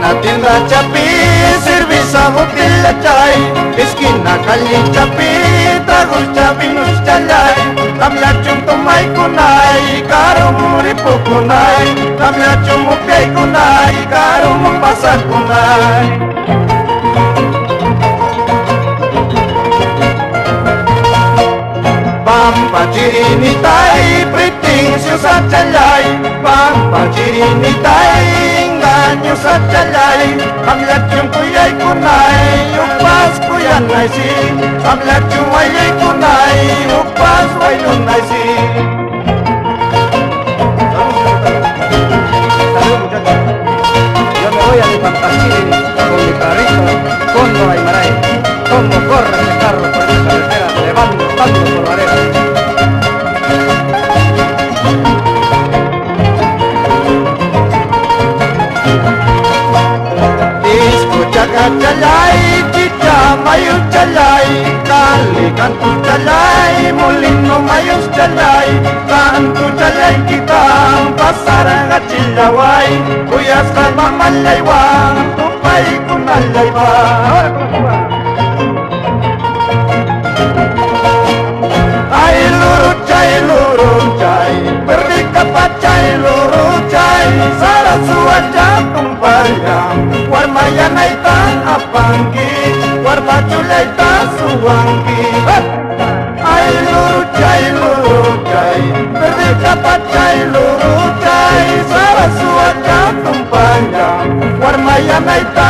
na tienda Chapi, servisa botella chai. Esquina calle Chapi, tragos chavinos chalai. Tamla chum mai kunai, karo muri pukunai. Tamla chum piai kunai, karo mupasa kunai. Pampa chirinitai, priting siya sa chalay. Pampa chirinitai, inganyo sa chalay. Kamlat yung kuyay kunay, upas kuyan ay si. Kamlat yung wayay kunay, upas wayon ay si. Yo me voy a mi Pampa Chiri con mi carrito, fondo ay maray. Como corre ese carro por esa carretera, levantando por barrera. Chaca chalay, chicha mayo chalay, kali kantu chalay, molino mayo chalay, kantu chalay kita pasar ngachilaway, kuyas ka mamalaywang, tupay kunalaywang. Ay luru chay, perdi kapachay luru chay, sarasuan jang kumpayang, warmayan ay tan apangki, warbachulay ta suwangki. Ay luru chay, perdi kapachay luru chay, sarasuan jang kumpayang, warmayan ay tan